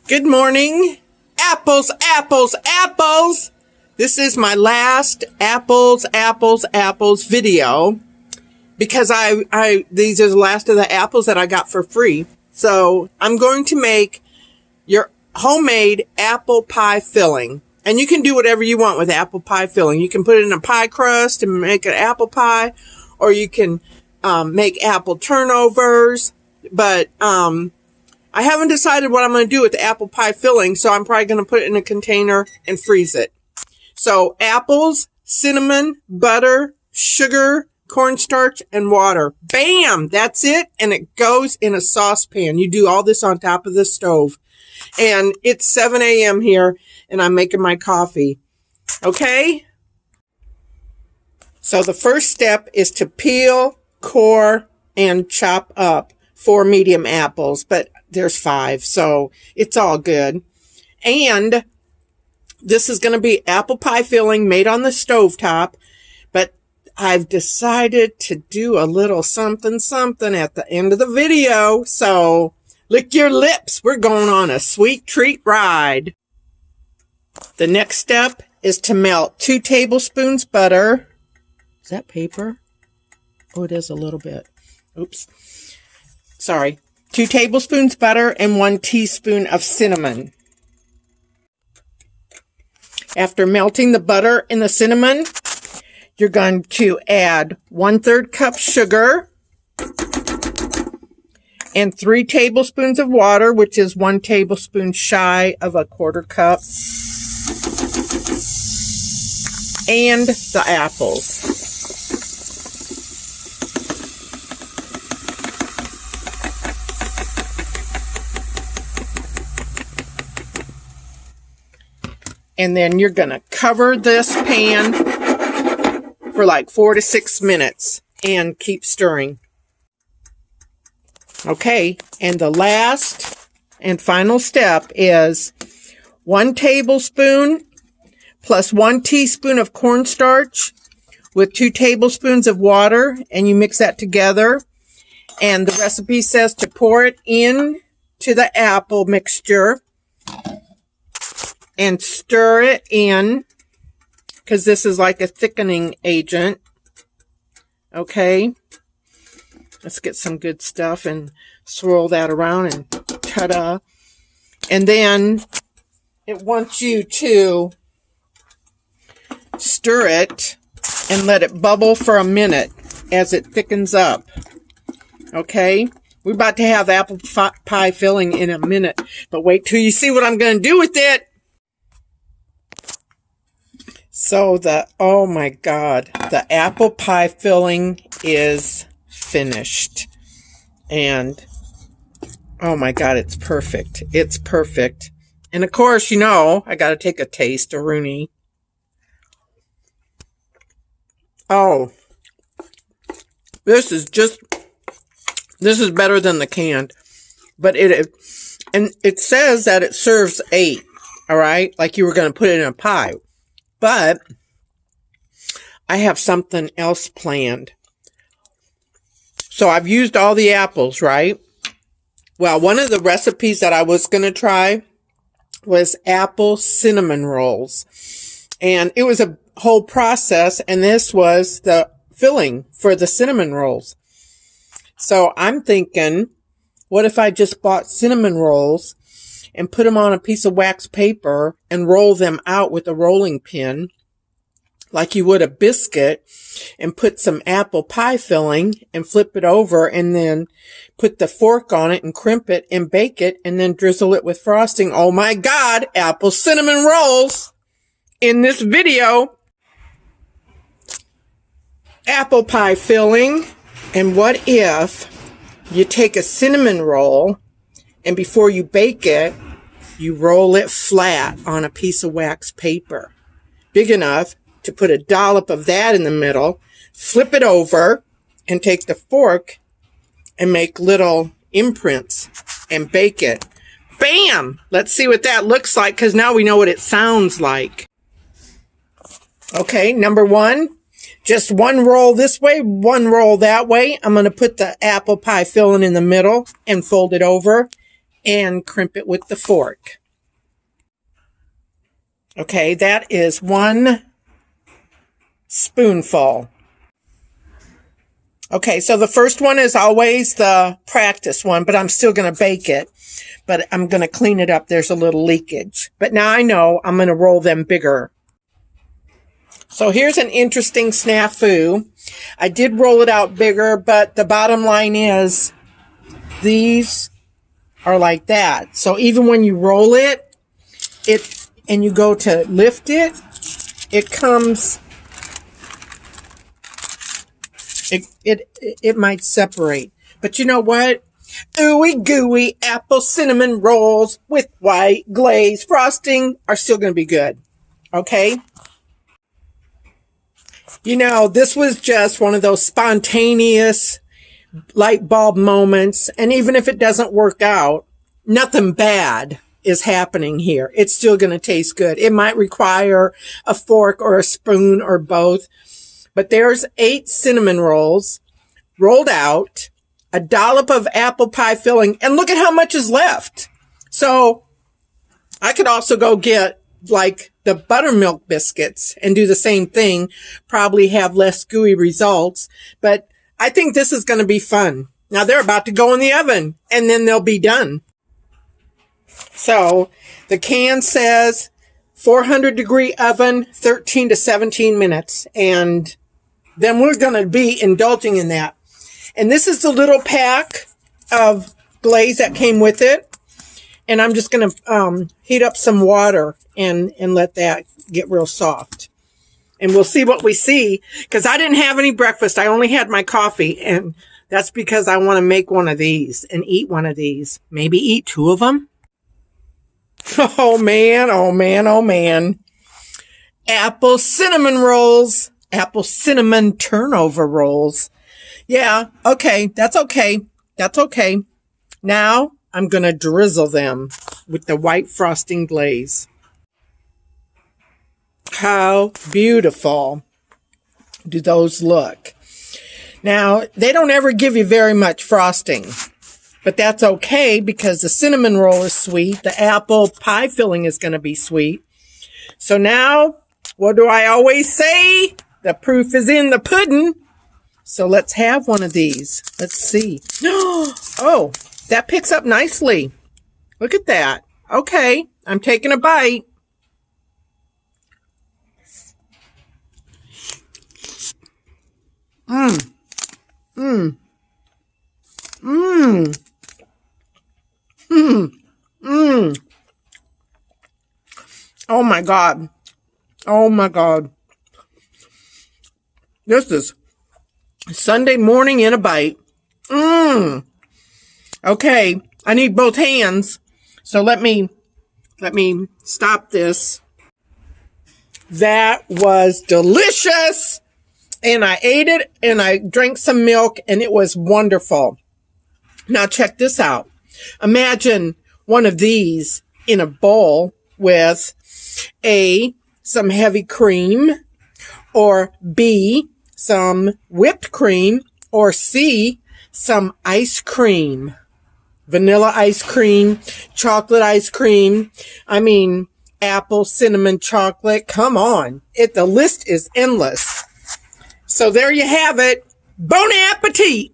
Good morning. Apples, apples, apples. This is my last apples video because these are the last of the apples that I got for free. So I'm going to make your homemade apple pie filling. And you can do whatever you want with apple pie filling. You can put it in a pie crust and make an apple pie, or you can make apple turnovers. But I haven't decided what I'm going to do with the apple pie filling, so I'm probably going to put it in a container and freeze it. So apples, cinnamon, butter, sugar, cornstarch, and water. Bam! That's it. And it goes in a saucepan. You do all this on top of the stove. And it's 7 a.m. here, and I'm making my coffee. Okay? So the first step is to peel, core, and chop up 4 medium apples, but there's 5, so it's all good. And this is going to be apple pie filling made on the stovetop, but I've decided to do a little something at the end of the video, so lick your lips. We're going on a sweet treat ride. The next step is to melt 2 tablespoons butter. Is that paper? Oh, it is a little bit. Oops. Sorry. 2 tablespoons butter and 1 teaspoon of cinnamon. After melting the butter and the cinnamon, you're going to add 1/3 cup sugar and 3 tablespoons of water, which is 1 tablespoon shy of 1/4 cup, and the apples. And then you're going to cover this pan for like 4 to 6 minutes and keep stirring. Okay, and the last and final step is 1 tablespoon plus 1 teaspoon of cornstarch with 2 tablespoons of water, and you mix that together. And the recipe says to pour it in to the apple mixture and stir it in, because this is like a thickening agent. Okay. Let's get some good stuff and swirl that around, and ta-da. And then it wants you to stir it and let it bubble for a minute as it thickens up. Okay. We're about to have apple pie filling in a minute, but wait till you see what I'm going to do with it. So oh my God, the apple pie filling is finished. And oh my God, it's perfect. It's perfect. And of course, you know, I got to take a taste of Rooney. Oh, this is better than the canned, but it says that it serves 8. All right. Like you were going to put it in a pie. But I have something else planned. So I've used all the apples, right? Well, one of the recipes that I was going to try was apple cinnamon rolls. And it was a whole process, and this was the filling for the cinnamon rolls. So I'm thinking, what if I just bought cinnamon rolls and put them on a piece of wax paper and roll them out with a rolling pin like you would a biscuit, and put some apple pie filling and flip it over, and then put the fork on it and crimp it and bake it, and then drizzle it with frosting. Oh my God, apple cinnamon rolls in this video. Apple pie filling. And what if you take a cinnamon roll, and before you bake it, you roll it flat on a piece of wax paper, big enough to put a dollop of that in the middle, flip it over, and take the fork and make little imprints and bake it. Bam! Let's see what that looks like, because now we know what it sounds like. Okay, number 1. Just 1 roll this way, 1 roll that way. I'm going to put the apple pie filling in the middle and fold it over and crimp it with the fork. Okay, that is 1 spoonful. Okay, so the first one is always the practice one, but I'm still going to bake it. But I'm going to clean it up. There's a little leakage. But now I know I'm going to roll them bigger. So here's an interesting snafu. I did roll it out bigger, but the bottom line is these are like that. So even when you roll it, and you go to lift it, it comes, it might separate. But you know what? Ooey gooey apple cinnamon rolls with white glaze frosting are still going to be good. Okay? You know, this was just one of those spontaneous light bulb moments. And even if it doesn't work out, nothing bad is happening here. It's still going to taste good. It might require a fork or a spoon or both. But there's 8 cinnamon rolls rolled out, a dollop of apple pie filling, and look at how much is left. So I could also go get like the buttermilk biscuits and do the same thing, probably have less gooey results. But I think this is going to be fun. Now they're about to go in the oven and then they'll be done. So the can says 400-degree oven, 13 to 17 minutes. And then we're going to be indulging in that. And this is the little pack of glaze that came with it. And I'm just going to heat up some water and let that get real soft. And we'll see what we see. Because I didn't have any breakfast. I only had my coffee. And that's because I want to make one of these and eat one of these. Maybe eat 2 of them. Oh, man. Oh, man. Oh, man. Apple cinnamon rolls. Apple cinnamon turnover rolls. Yeah. Okay. That's okay. That's okay. Now I'm going to drizzle them with the white frosting glaze. How beautiful do those look? Now, they don't ever give you very much frosting, but that's okay because the cinnamon roll is sweet. The apple pie filling is going to be sweet. So now, what do I always say? The proof is in the pudding. So let's have one of these. Let's see. Oh, that picks up nicely. Look at that. Okay, I'm taking a bite. Mmm. Mmm. Mmm. Mmm. Mmm. Oh my God. Oh my God. This is Sunday morning in a bite. Mmm. Okay, I need both hands. So let me stop this. That was delicious. And I ate it and I drank some milk and it was wonderful. Now check this out. Imagine one of these in a bowl with A, some heavy cream, or B, some whipped cream, or C, some ice cream. Vanilla ice cream, chocolate ice cream. I mean, apple, cinnamon, chocolate. Come on. The list is endless. So there you have it. Bon appetit.